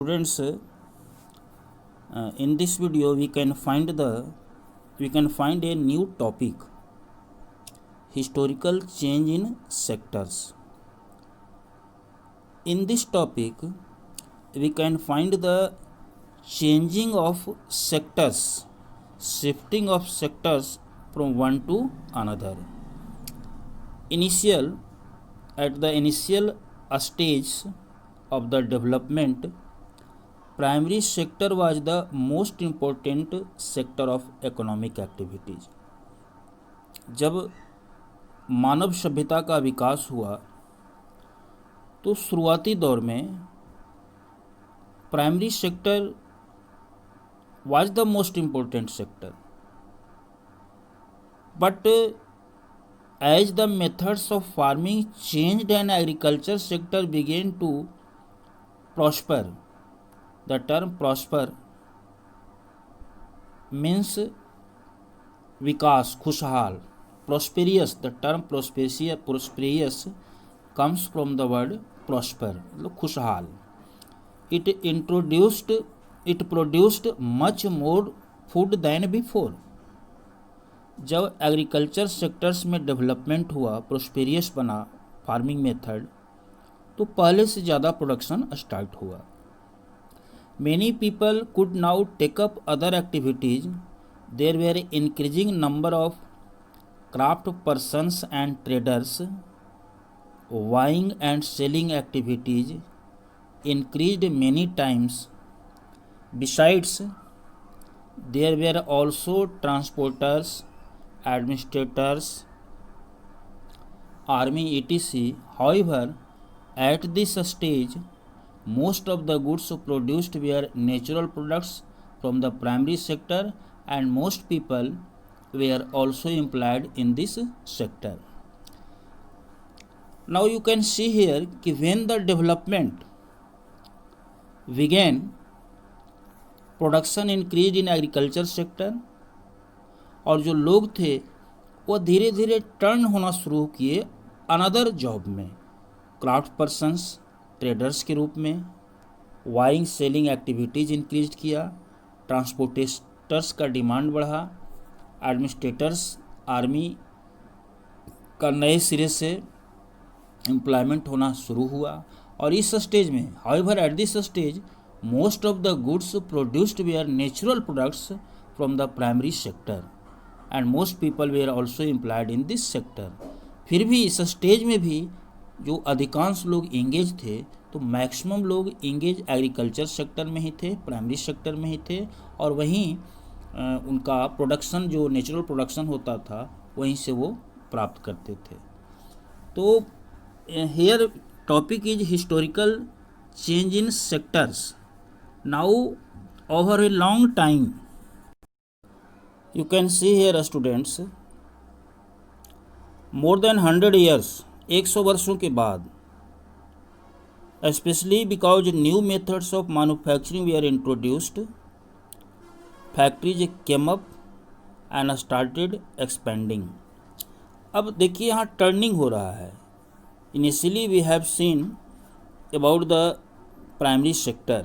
Students, in this video we can find a new topic: historical change in sectors. In this topic we can find the changing of sectors, shifting of sectors from one to another. At the initial stage of the development, primary sector was the most important sector of economic activities. जब मानव सभ्यता का विकास हुआ तो शुरुआती दौर में primary sector was the most important sector, but as the methods of farming changed and agriculture sector began to prosper. The term prosper means vikas, खुशहाल, prosperous. The term prosperous comes from the word prosper, मतलब खुशहाल. It produced much more food than before. जब agriculture sectors में development हुआ, prosperous बना farming method, तो पहले से ज़्यादा प्रोडक्शन स्टार्ट हुआ. Many people could now take up other activities. There were increasing number of craft persons and traders. Buying and selling activities increased many times. Besides, there were also transporters, administrators, army, etc. However, at this stage, most of the goods produced were natural products from the primary sector, and most people were also employed in this sector. Now you can see here that when the development began, production increased in agriculture sector, और जो लोग थे वो धीरे धीरे turn होना शुरू किए अनदर जॉब में, क्राफ्ट पर्सन्स, ट्रेडर्स के रूप में. वाइंग सेलिंग एक्टिविटीज़ इंक्रीज किया, ट्रांसपोर्टेटर्स का डिमांड बढ़ा, एडमिनिस्ट्रेटर्स, आर्मी का नए सिरे से एम्प्लॉयमेंट होना शुरू हुआ. और इस स्टेज में, however at this stage, most of the goods produced were natural products from the primary sector and most people were also employed in this sector. फिर भी इस स्टेज में भी जो अधिकांश लोग इंगेज थे, तो मैक्सिमम लोग इंगेज एग्रीकल्चर सेक्टर में ही थे, प्राइमरी सेक्टर में ही थे, और वहीं उनका प्रोडक्शन, जो नेचुरल प्रोडक्शन होता था, वहीं से वो प्राप्त करते थे. तो here topic is historical change in sectors. Now over a long time, you can see here students, more than 100 years, 100 वर्षों के बाद, especially because new methods of manufacturing were introduced, factories came up and started expanding. अब देखिए यहाँ turning हो रहा है. Initially we have seen about the primary sector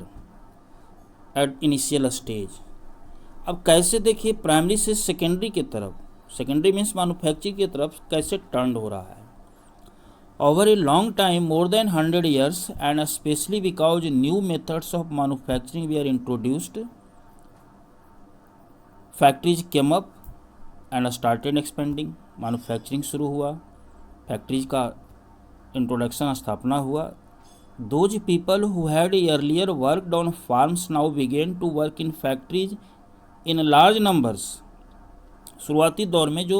at initial stage. अब कैसे देखिए प्राइमरी से सेकेंडरी की तरफ, सेकेंडरी मीन्स मैन्युफैक्चरिंग की तरफ कैसे टर्न हो रहा है. Over a long time, more than 100 years, and specially because new methods of manufacturing we are introduced, factories came up and started expanding. Manufacturing शुरू हुआ, फैक्ट्रीज का इंट्रोडक्शन, स्थापना हुआ. Those people who had earlier worked on farms now began to work in factories in large numbers. शुरुआती दौर में जो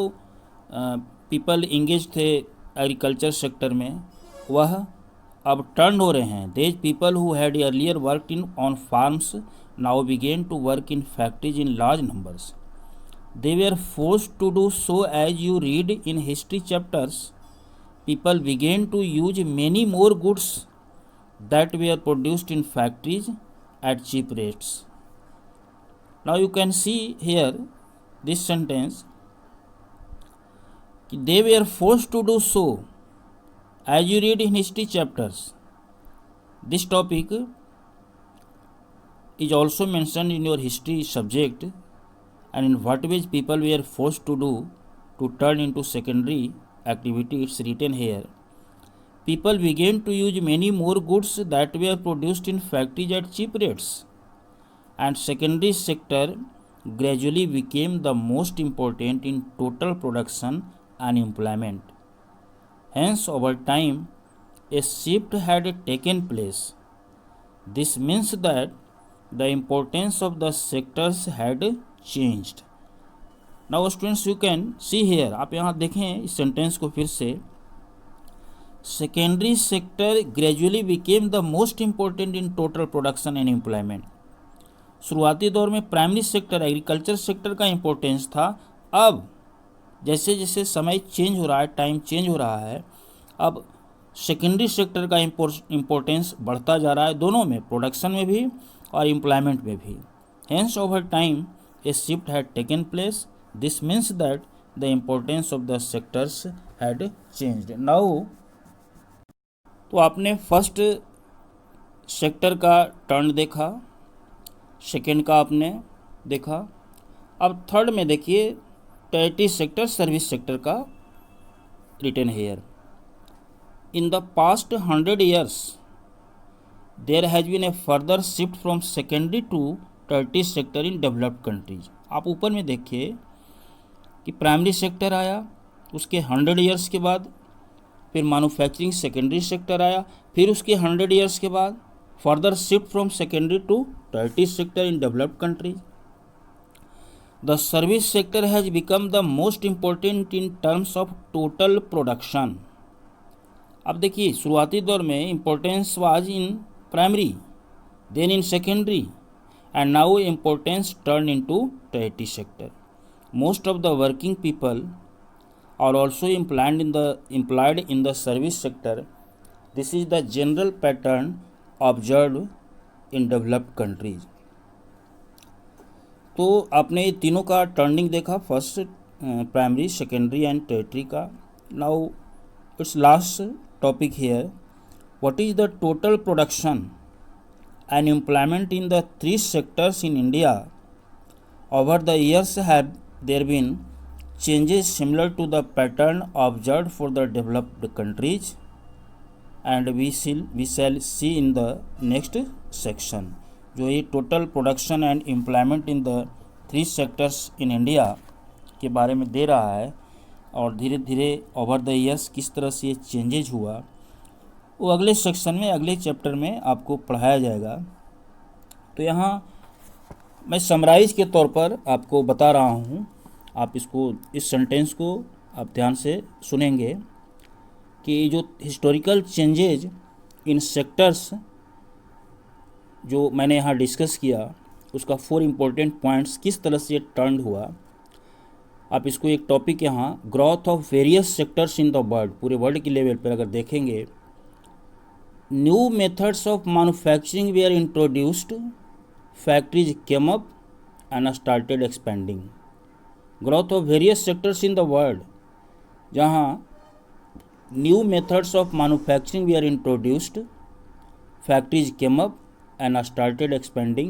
people engage थे एग्रीकल्चर सेक्टर में, वह अब टर्न हो रहे हैं. देज people who had earlier worked in on farms now began to work in factories in large numbers. They were forced to do so. As you read in history chapters, people began to use many more goods that were produced in factories at cheap rates. Now you can see here this sentence, they were forced to do so. As you read in history chapters, this topic, is also mentioned in your history subject, and in what ways people were forced to do to turn into secondary activity. It's written here. People began to use many more goods that were produced in factories at cheap rates, and secondary sector gradually became the most important in total production and employment. Hence, over time, a shift had taken place. This means that the importance of the sectors had changed. Now students, you can see here, आप यहाँ देखें इस sentence को फिर से, secondary sector gradually became the most important in total production and employment. शुरुआती दौर में प्राइमरी सेक्टर एग्रीकल्चर सेक्टर का इम्पोर्टेंस था. अब जैसे जैसे समय चेंज हो रहा है, टाइम चेंज हो रहा है, अब सेकेंडरी सेक्टर का इम्पोर्टेंस बढ़ता जा रहा है, दोनों में, प्रोडक्शन में भी और एम्प्लॉयमेंट में भी. Hence over time a shift had taken place. This means that the importance of the sectors had changed. Now तो आपने फर्स्ट सेक्टर का टर्न देखा, सेकेंड का आपने देखा. अब थर्ड में देखिए टर्टरी सेक्टर, सर्विस सेक्टर का written here. In the past 100 years, there has been a further shift from secondary to tertiary sector in developed countries. आप ऊपर में देखिए कि प्राइमरी सेक्टर आया, उसके 100 ईयर्स के बाद फिर मैन्युफैक्चरिंग सेकेंडरी सेक्टर आया, फिर उसके 100 ईयर्स के बाद further shift from secondary to tertiary sector in developed countries. The service sector has become the most important in terms of total production. अब देखिए शुरुआती दौर में importance was in primary, then in secondary, and now importance turn into tertiary sector. Most of the working people are also employed in the service sector. This is the general pattern observed in developed countries. तो आपने ये तीनों का turning देखा, first primary, secondary and Tartary का. Now it's last topic here. What is the total production and employment in the three sectors in India? Over the years, have there been changes similar to the pattern observed for the developed countries? And we shall see in the next section. जो ये total production and employment in the three sectors in India के बारे में दे रहा है, और धीरे धीरे ओवर द ईयर्स किस तरह से ये चेंजेज हुआ, वो अगले सेक्शन में, अगले चैप्टर में आपको पढ़ाया जाएगा. तो यहाँ मैं समराइज़ के तौर पर आपको बता रहा हूँ. आप इसको, इस सेंटेंस को आप ध्यान से सुनेंगे कि जो हिस्टोरिकल चेंजेज इन सेक्टर्स जो मैंने यहाँ डिस्कस किया, उसका 4 इम्पोर्टेंट पॉइंट्स किस तरह से टर्न हुआ. आप इसको एक टॉपिक यहाँ growth of various sectors in the world, पूरे वर्ल्ड के लेवल पर अगर देखेंगे, न्यू मेथड्स ऑफ मैन्युफैक्चरिंग वे are introduced, factories came up and started expanding. Growth of various sectors in the world, जहाँ न्यू मेथड्स ऑफ मैन्युफैक्चरिंग वे are introduced, factories came up and started expanding.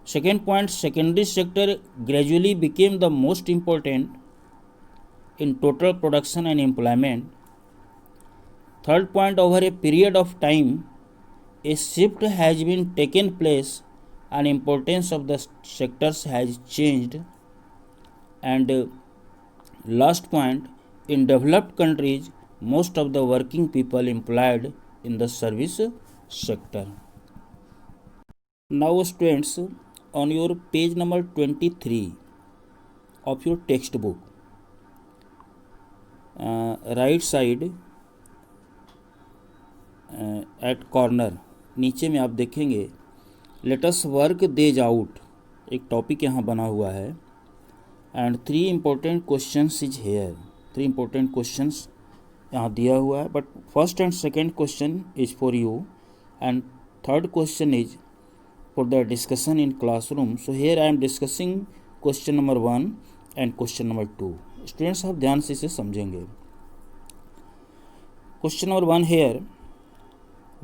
Second point, secondary sector gradually became the most important in total production and employment. Third point, over a period of time, a shift has been taken place and importance of the sectors has changed. And last point, in developed countries, most of the working people employed in the service sector. Now students, on your page number 23 of your textbook, right side at corner नीचे में आप देखेंगे let us work देज out, एक topic यहाँ बना हुआ है, and 3 important questions is here. 3 important questions यहाँ दिया हुआ है, but first and second question is for you and third question is for the discussion in classroom. So here I am discussing question number 1 and question number 2. Students आप ध्यान से इसे समझेंगे. Question number 1 here,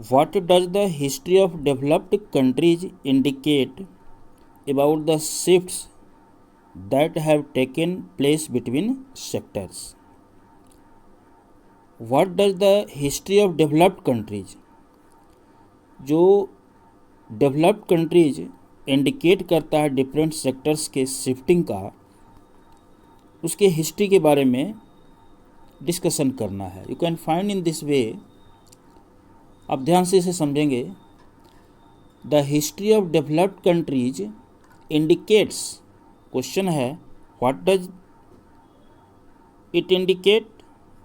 What does the history of developed countries indicate about the shifts that have taken place between sectors? What does the history of developed countries, जो developed countries indicate करता है different sectors के shifting का, उसके history के बारे में discussion करना है। You can find in this way, आप ध्यान से इसे समझेंगे। The history of developed countries indicates, question है what does it indicate?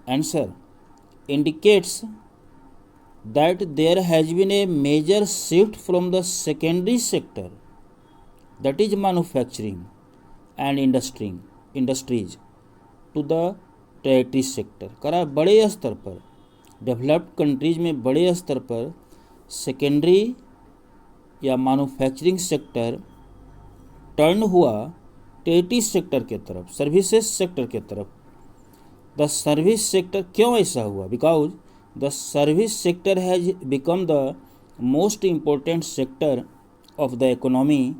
Answer, indicates that there has been a major shift from the secondary sector, that is manufacturing and industries, to the tertiary sector। करा बड़े स्तर पर, developed countries में बड़े स्तर पर secondary या मैन्युफैक्चरिंग सेक्टर टर्न हुआ टेरिटरी सेक्टर के तरफ, सर्विसेज सेक्टर के तरफ। द सर्विस सेक्टर, क्यों ऐसा हुआ? Because the service sector has become the most important sector of the economy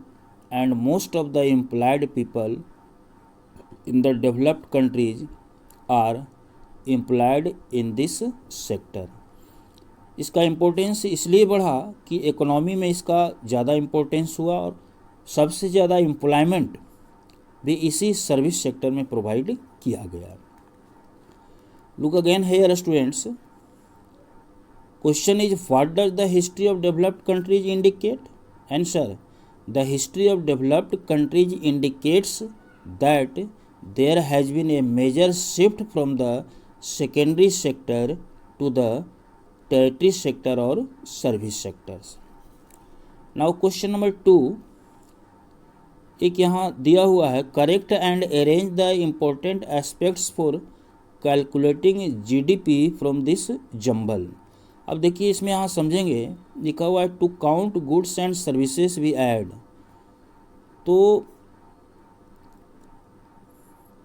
and most of the employed people in the developed countries are employed in this sector. इसका importance इसलिए बढ़ा कि economy में इसका ज़्यादा इम्पोर्टेंस हुआ और सबसे ज़्यादा एम्प्लॉयमेंट भी इसी सर्विस सेक्टर में प्रोवाइड किया गया। Look again here students, question is what does the history of developed countries indicate? Answer, the history of developed countries indicates that there has been a major shift from the secondary sector to the tertiary sector or service sectors। Now question number 2, एक यहाँ दिया हुआ है, correct and arrange the important aspects for calculating GDP from this jumble. अब देखिए इसमें यहाँ समझेंगे, लिखा हुआ है to count goods and services we add. तो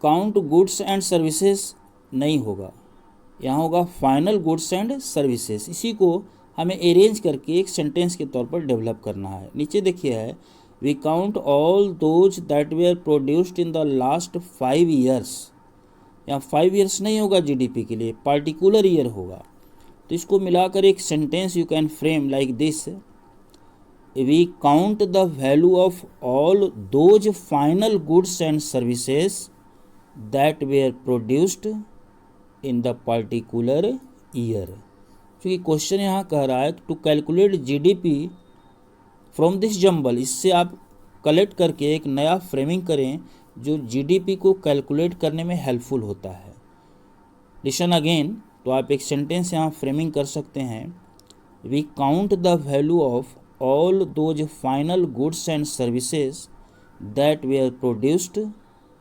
काउंट गुड्स एंड सर्विसेज नहीं होगा, यहाँ होगा फाइनल गुड्स एंड सर्विसेज। इसी को हमें अरेंज करके एक सेंटेंस के तौर पर डेवलप करना है। नीचे देखिए है, we count all those that were produced in the last 5 years। यहाँ 5 years नहीं होगा जीडीपी के लिए, पार्टिकुलर ईयर होगा। तो इसको मिलाकर एक sentence you can frame like this, we count the value of all those final goods and services that were produced in the particular year. क्योंकि क्वेश्चन यहाँ कह रहा है to calculate GDP from this jumble, इससे आप collect करके एक नया फ्रेमिंग करें जो जीडीपी को कैलकुलेट करने में हेल्पफुल होता है। लिसन अगेन, तो आप एक सेंटेंस यहाँ फ्रेमिंग कर सकते हैं, we count the value of all those final goods and services that were produced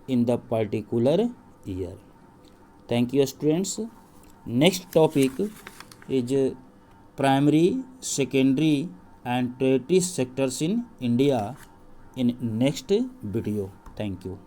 in the particular year. Thank you students. Next topic is primary, secondary and tertiary sectors in India in next video. Thank you.